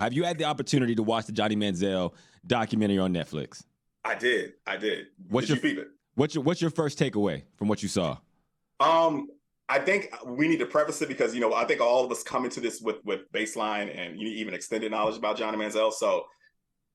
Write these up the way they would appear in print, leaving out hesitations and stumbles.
Have you had the opportunity to watch the Johnny Manziel documentary on Netflix? I did. Did you peep it? What's your first takeaway from what you saw? I think we need to preface it because, I think all of us come into this with baseline and even extended knowledge about Johnny Manziel. So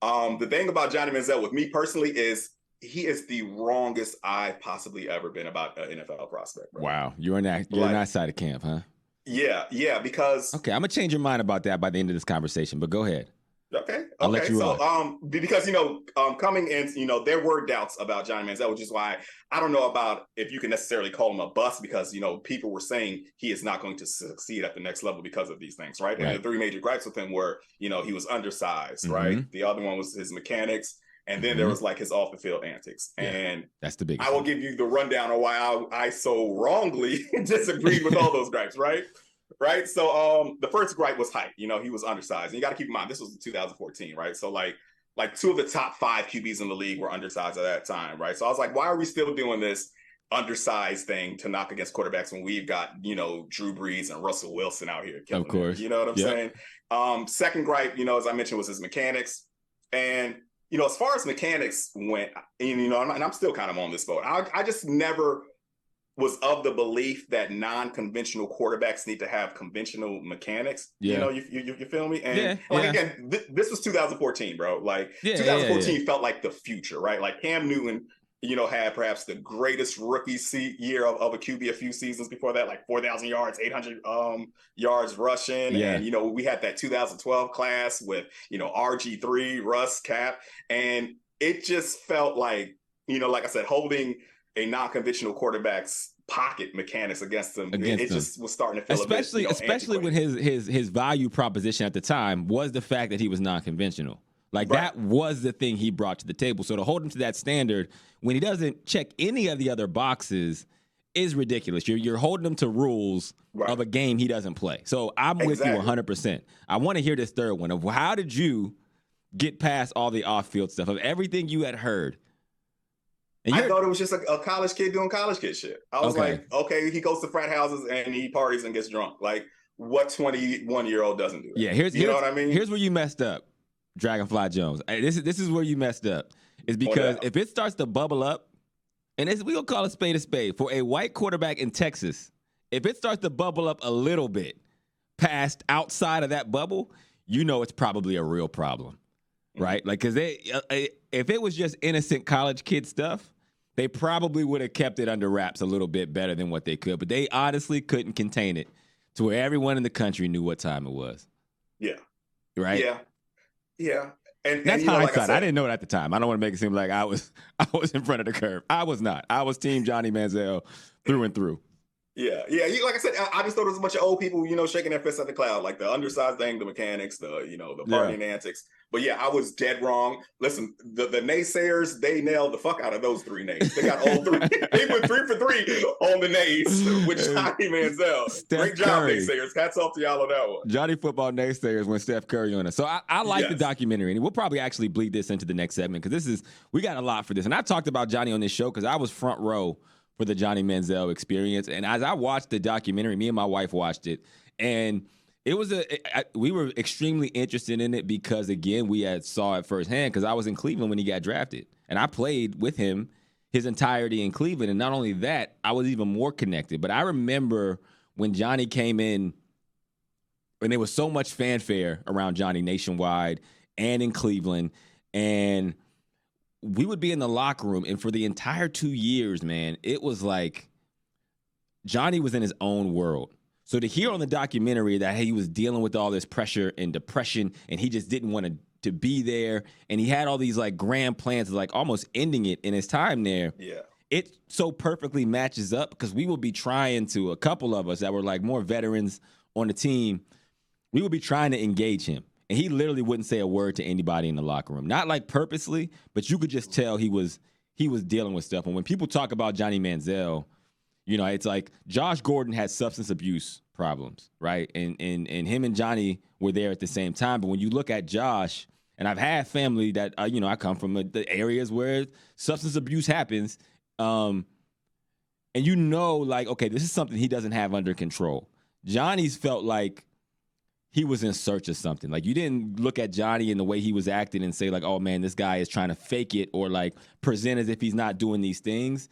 the thing about Johnny Manziel with me personally is he is the wrongest I've possibly ever been about an NFL prospect. Bro. Wow. You're in that side of camp, huh? Yeah, because... Okay, I'm going to change your mind about that by the end of this conversation, but go ahead. Okay. I'll let you so, because, coming in, there were doubts about Johnny Manziel, which is why I don't know about if you can necessarily call him a bust because, people were saying he is not going to succeed at the next level because of these things, right? And the three major gripes with him were, he was undersized, right? The other one was his mechanics. And then there was like his off the field antics. Yeah, and that's the biggest. I will give you the rundown on why I so wrongly disagreed with all those gripes, right? Right. So the first gripe was height. He was undersized. And you got to keep in mind, this was 2014, right? So like two of the top 5 QBs in the league were undersized at that time, right? So I was like, why are we still doing this undersized thing to knock against quarterbacks when we've got, Drew Brees and Russell Wilson out here killing Of course. You know what I'm saying? Second gripe, as I mentioned, was his mechanics. And as far as mechanics went, and I'm still kind of on this boat. I just never was of the belief that non-conventional quarterbacks need to have conventional mechanics. Yeah. You feel me? And again, this was 2014, bro. 2014 felt like the future, right? Like Cam Newton, had perhaps the greatest rookie year of a QB a few seasons before that, like 4,000 yards, 800 yards rushing. Yeah. And, we had that 2012 class with, RG3, Russ, Cap. And it just felt like, like I said, holding a non-conventional quarterback's pocket mechanics against them. It just was starting to feel especially when his value proposition at the time was the fact that he was non-conventional. That was the thing he brought to the table. So to hold him to that standard when he doesn't check any of the other boxes is ridiculous. You're holding him to rules of a game he doesn't play. So I'm with you 100%. I want to hear this third one of how did you get past all the off-field stuff of everything you had heard? I thought it was just a college kid doing college kid shit. I was like, okay, he goes to frat houses and he parties and gets drunk. Like, what 21-year-old doesn't do that? Yeah, you know what I mean? Here's where you messed up, DragonFlyJonez. This is where you messed up. Is because if it starts to bubble up, and we gonna call a spade, for a white quarterback in Texas, if it starts to bubble up a little bit past outside of that bubble, it's probably a real problem. Right? Because if it was just innocent college kid stuff, they probably would have kept it under wraps a little bit better than what they could. But they honestly couldn't contain it to where everyone in the country knew what time it was. Yeah. Right? Yeah. And that's Like hindsight. I said, I didn't know it at the time. I don't want to make it seem like I was in front of the curve. I was not. I was team Johnny Manziel through and through. Yeah. Like I said, I just thought it was a bunch of old people, shaking their fists at the cloud, like the undersized thing, the mechanics, the partying antics. But yeah, I was dead wrong. Listen, the naysayers, they nailed the fuck out of those 3 nays. They got all 3. They went 3 for 3 on the nays with Johnny Manziel. Great job, naysayers. Hats off to y'all on that one. Johnny football naysayers when Steph Curry on it. So I like the documentary, and we'll probably actually bleed this into the next segment because we got a lot for this. And I talked about Johnny on this show because I was front row for the Johnny Manziel experience. And as I watched the documentary, me and my wife watched it, and it was we were extremely interested in it because, again, we had saw it firsthand because I was in Cleveland when he got drafted. And I played with him his entirety in Cleveland. And not only that, I was even more connected. But I remember when Johnny came in, and there was so much fanfare around Johnny nationwide and in Cleveland. And we would be in the locker room, and for the entire 2 years, man, it was like Johnny was in his own world. So to hear on the documentary that he was dealing with all this pressure and depression, and he just didn't want to be there, and he had all these like grand plans of like almost ending it in his time there. Yeah. It so perfectly matches up because we would be trying to, a couple of us that were like more veterans on the team, we would be trying to engage him. And he literally wouldn't say a word to anybody in the locker room. Not like purposely, but you could just tell he was dealing with stuff. And when people talk about Johnny Manziel, it's like Josh Gordon had substance abuse problems, right? And him and Johnny were there at the same time. But when you look at Josh, and I've had family that, I come from the areas where substance abuse happens. And like, okay, this is something he doesn't have under control. Johnny's felt like he was in search of something. Like, you didn't look at Johnny and the way he was acting and say, like, oh, man, this guy is trying to fake it or, like, present as if he's not doing these things.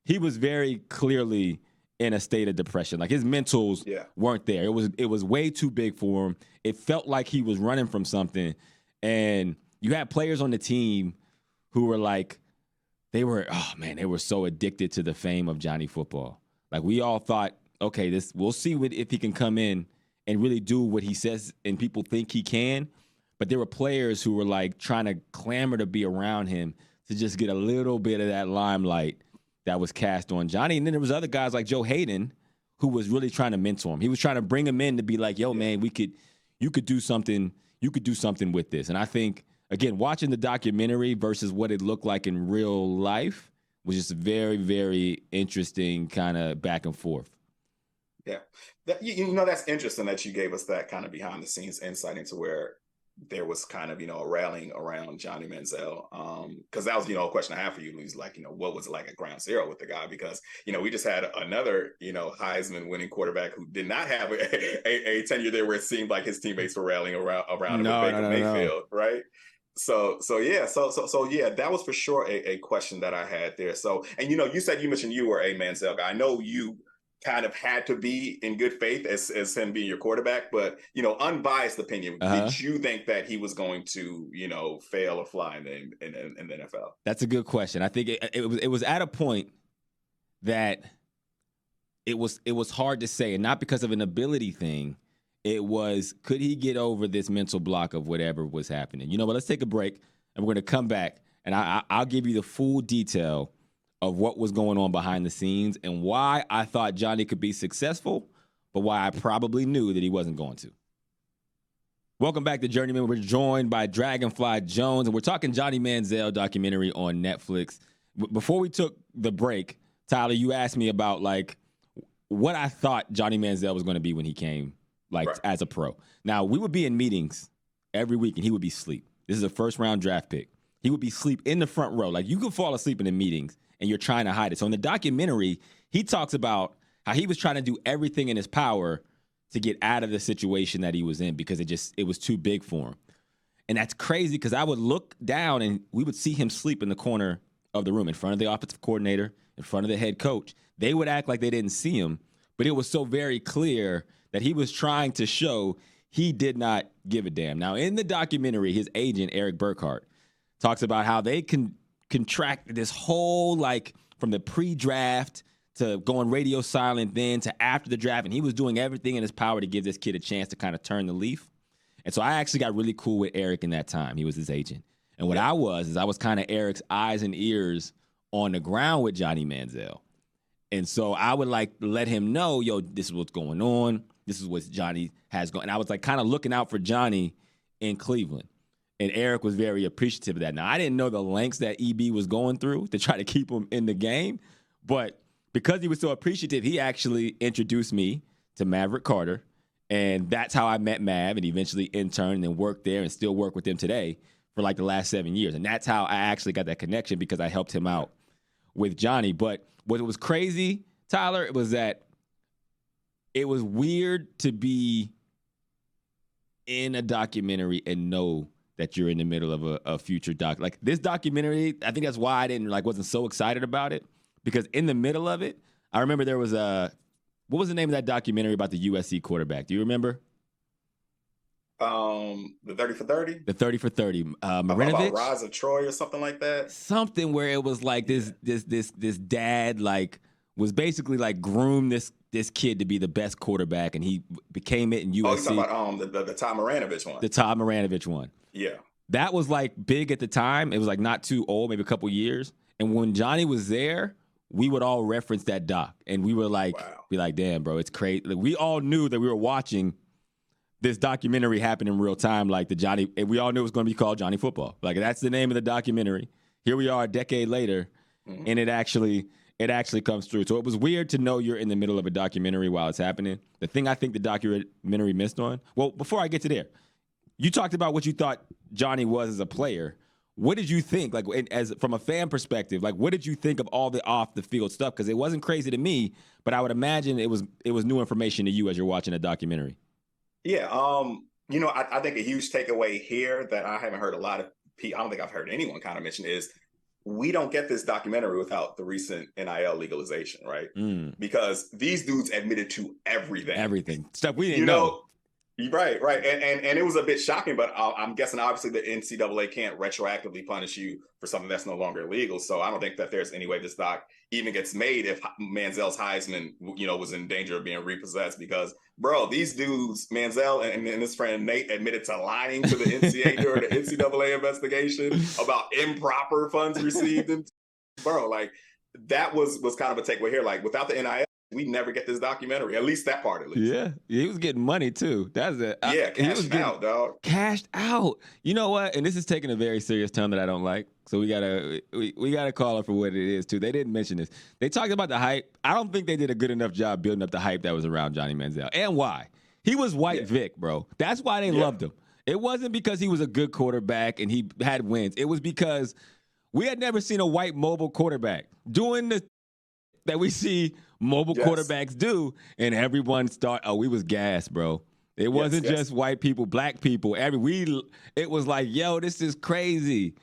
He was very clearly in a state of depression. Like, his mentals weren't there. It was way too big for him. It felt like he was running from something. And you had players on the team who were like, they were so addicted to the fame of Johnny Football. Like, we all thought, okay, we'll see if he can come in and really do what he says and people think he can. But there were players who were like trying to clamor to be around him to just get a little bit of that limelight that was cast on Johnny. And then there was other guys like Joe Hayden who was really trying to mentor him. He was trying to bring him in to be like, yo, man, you could do something with this. And I think, again, watching the documentary versus what it looked like in real life was just very, very interesting kind of back and forth. Yeah. That's interesting that you gave us that kind of behind the scenes insight into where there was kind of, a rallying around Johnny Manziel. Because that was, a question I have for you, Luis, like, what was it like at ground zero with the guy? Because, we just had another, Heisman winning quarterback who did not have a tenure there where it seemed like his teammates were rallying around him with Baker Mayfield, right? So yeah, that was for sure a question that I had there. So, and you said you mentioned you were a Manziel guy. I know you kind of had to be in good faith as him being your quarterback, but unbiased opinion, did you think that he was going to fail or fly in the NFL? That's a good question. I think it was at a point that it was hard to say, and not because of an ability thing. It was, could he get over this mental block of whatever was happening? But let's take a break, and we're going to come back, and I'll give you the full detail of what was going on behind the scenes and why I thought Johnny could be successful, but why I probably knew that he wasn't going to. Welcome back to Journeymen. We're joined by DragonFlyJonez, and we're talking Johnny Manziel documentary on Netflix. Before we took the break, Tyler, you asked me about, like, what I thought Johnny Manziel was going to be when he came, like, right, as a pro. Now, we would be in meetings every week, and he would be asleep. This is a first-round draft pick. He would be asleep in the front row. Like, you could fall asleep in the meetings, and you're trying to hide it. So in the documentary, he talks about how he was trying to do everything in his power to get out of the situation that he was in because it was too big for him. And that's crazy because I would look down and we would see him sleep in the corner of the room in front of the offensive coordinator, in front of the head coach. They would act like they didn't see him, but it was so very clear that he was trying to show he did not give a damn. Now, in the documentary, his agent, Eric Burkhart, talks about how they can contract this whole, like, from the pre-draft to going radio silent then to after the draft, and he was doing everything in his power to give this kid a chance to kind of turn the leaf. And so I actually got really cool with Eric in that time. He was his agent. And what I was kind of Eric's eyes and ears on the ground with Johnny Manziel. And so I would, like, let him know, yo, this is what's going on. This is what Johnny has going. And I was, like, kind of looking out for Johnny in Cleveland. And Eric was very appreciative of that. Now, I didn't know the lengths that EB was going through to try to keep him in the game. But because he was so appreciative, he actually introduced me to Maverick Carter. And that's how I met Mav and eventually interned and worked there and still work with him today for, like, the last 7 years. And that's how I actually got that connection because I helped him out with Johnny. But what was crazy, Tyler, was that it was weird to be in a documentary and know that you're in the middle of a future doc. Like, this documentary, I think that's why I wasn't so excited about it, because in the middle of it, I remember there was what was the name of that documentary about the USC quarterback? Do you remember? The 30 for 30? The 30 for 30. Marinovich? About Rise of Troy or something like that? Something where it was like this dad, like, was basically, like, groomed this kid to be the best quarterback, and he became it in USC. Oh, you're talking about the Tom Marinovich one. The Tom Marinovich one. Yeah. That was, like, big at the time. It was, like, not too old, maybe a couple years. And when Johnny was there, we would all reference that doc. And we were like, be like, damn, bro, it's crazy. Like, we all knew that we were watching this documentary happen in real time, like the Johnny, and we all knew it was going to be called Johnny Football. Like, that's the name of the documentary. Here we are a decade later, and it actually comes through. So it was weird to know you're in the middle of a documentary while it's happening. The thing I think the documentary missed on, well, before I get to there, you talked about what you thought Johnny was as a player. What did you think, like, as from a fan perspective, like, what did you think of all the off the field stuff? Because it wasn't crazy to me, but I would imagine it was new information to you as you're watching a documentary. Yeah. I think a huge takeaway here that I haven't heard a lot of people, I don't think I've heard anyone kind of mention is we don't get this documentary without the recent NIL legalization, right? Because these dudes admitted to everything. Stuff we didn't know. Right. And it was a bit shocking, but I'm guessing obviously the NCAA can't retroactively punish you for something that's no longer illegal. So I don't think that there's any way this doc even gets made if Manziel's Heisman, was in danger of being repossessed, because bro, these dudes, Manziel and his friend Nate, admitted to lying to the NCAA during the NCAA investigation about improper funds received. And bro, like that was kind of a takeaway here. Like without the NIL, we never get this documentary, at least that part, at least. Yeah, he was getting money too. That's it. Yeah, cashed out, dog. Cashed out. You know what? And this is taking a very serious tone that I don't like. So we gotta call it for what it is too. They didn't mention this. They talked about the hype. I don't think they did a good enough job building up the hype that was around Johnny Manziel. And why? He was white Vic, bro. That's why they loved him. It wasn't because he was a good quarterback and he had wins. It was because we had never seen a white mobile quarterback doing the that we see mobile quarterbacks do, and everyone we was gassed, bro. It wasn't just white people, black people. It was like, yo, this is crazy.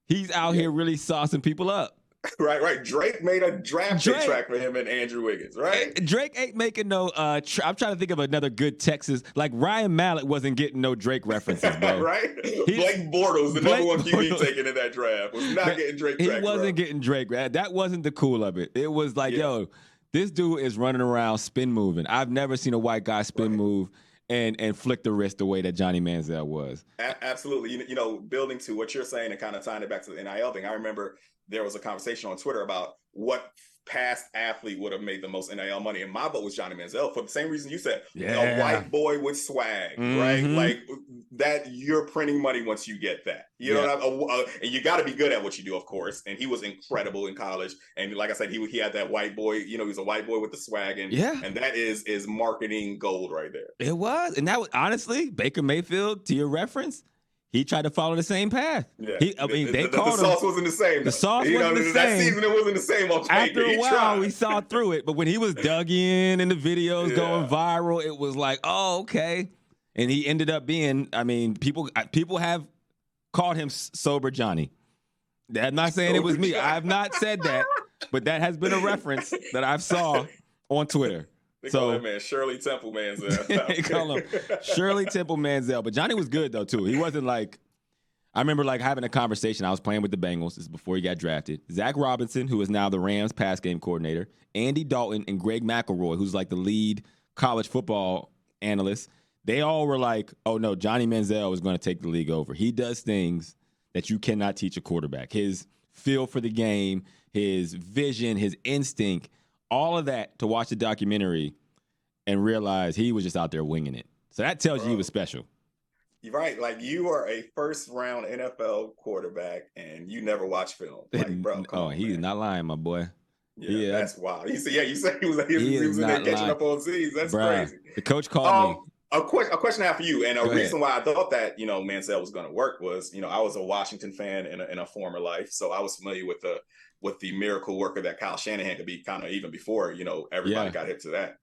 He's out here really saucing people up. Right. Drake made a draft track for him and Andrew Wiggins, right? Drake ain't making no, I'm trying to think of another good Texas, like Ryan Mallett wasn't getting no Drake references, bro. Right? Blake Bortles, the number one QB taken in that draft, was not getting Drake track. He wasn't getting Drake. That wasn't the cool of it. It was like, yo, this dude is running around spin moving. I've never seen a white guy spin move and flick the wrist the way that Johnny Manziel was. Absolutely. Building to what you're saying and kind of tying it back to the NIL thing, I remember there was a conversation on Twitter about what past athlete would have made the most NIL money, and my vote was Johnny Manziel for the same reason you said. A white boy with swag, right? Like that, you're printing money once you get that. You know what I mean? And you got to be good at what you do, of course. And he was incredible in college. And like I said, he had that white boy. He was a white boy with the swag, and that is marketing gold right there. It was, and that was honestly Baker Mayfield. To your reference, he tried to follow the same path. Yeah. They called him. The sauce wasn't the same. The sauce wasn't the same. That season, it wasn't the same on paper. After a while, we saw through it. But when he was dug in and the videos going viral, it was like, oh, okay. And he ended up being, people have called him Sober Johnny. I'm not saying it was me. I have not said that. But that has been a reference that I've saw on Twitter. They call that man Shirley Temple Manziel. They call him Shirley Temple Manziel. But Johnny was good, though, too. He wasn't like, I remember like having a conversation. I was playing with the Bengals. This is before he got drafted. Zach Robinson, who is now the Rams pass game coordinator, Andy Dalton, and Greg McElroy, who's like the lead college football analyst. They all were like, oh, no, Johnny Manziel is going to take the league over. He does things that you cannot teach a quarterback. His feel for the game, his vision, his instinct, all of that, to watch the documentary and realize he was just out there winging it. So that tells you he was special. You're right. Like, you are a first-round NFL quarterback, and you never watch film. Like, bro, he's not lying, my boy. Yeah, that's wild. You said he was in there catching up on Z's. That's crazy. The coach called me. A question I have for you, and a reason why I thought that Manziel was going to work was I was a Washington fan in a former life, so I was familiar with the miracle worker that Kyle Shanahan could be, kind of even before everybody got hit to that.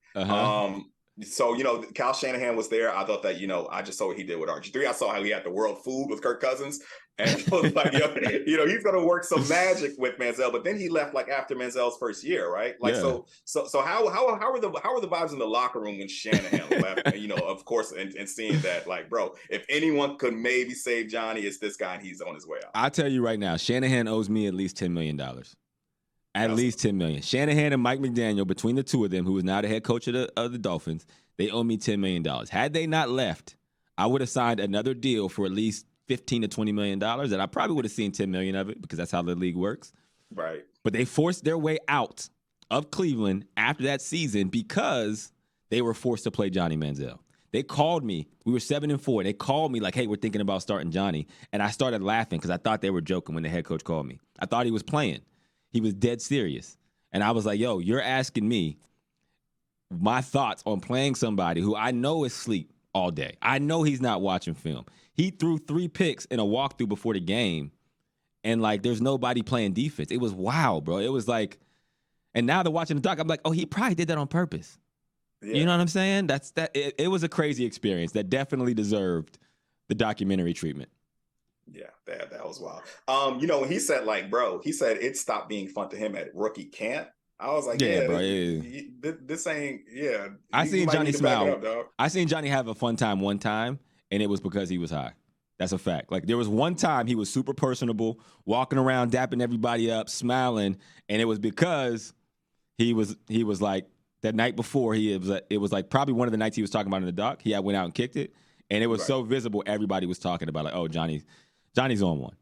So Kyle Shanahan was there. I thought that I just saw what he did with RG3. I saw how he had the world food with Kirk Cousins, and I was like, he's going to work some magic with Manziel. But then he left like after Manziel's first year, right? Like so how are the vibes in the locker room when Shanahan left? Of course, and seeing that, like, bro, if anyone could maybe save Johnny, it's this guy, and he's on his way out. I'll tell you right now, Shanahan owes me at least $10 million. At least $10 million. Shanahan and Mike McDaniel, between the two of them, who is now the head coach of the Dolphins, they owe me $10 million. Had they not left, I would have signed another deal for at least $15 to $20 million, and I probably would have seen $10 million of it, because that's how the league works. Right. But they forced their way out of Cleveland after that season because they were forced to play Johnny Manziel. They called me. We were 7-4. They called me like, hey, we're thinking about starting Johnny. And I started laughing because I thought they were joking when the head coach called me. I thought he was playing. He was dead serious. And I was like, yo, you're asking me my thoughts on playing somebody who I know is asleep all day. I know he's not watching film. He threw 3 picks in a walkthrough before the game, and like there's nobody playing defense. It was wild, bro. It was like, and now they're watching the doc, I'm like, oh, he probably did that on purpose. Yeah. You know what I'm saying? It was a crazy experience that definitely deserved the documentary treatment. Yeah, that was wild. You know, when he said, like, bro, he said it stopped being fun to him at rookie camp. I was like, yeah, bro. This ain't, yeah. I seen Johnny smile. Up, I seen Johnny have a fun time one time, and it was because he was high. That's a fact. Like, there was one time he was super personable, walking around, dapping everybody up, smiling, and it was because he was like, that night before, it was like probably one of the nights he was talking about in the doc. He had went out and kicked it, and it was so visible, everybody was talking about, like, oh, Johnny's on one.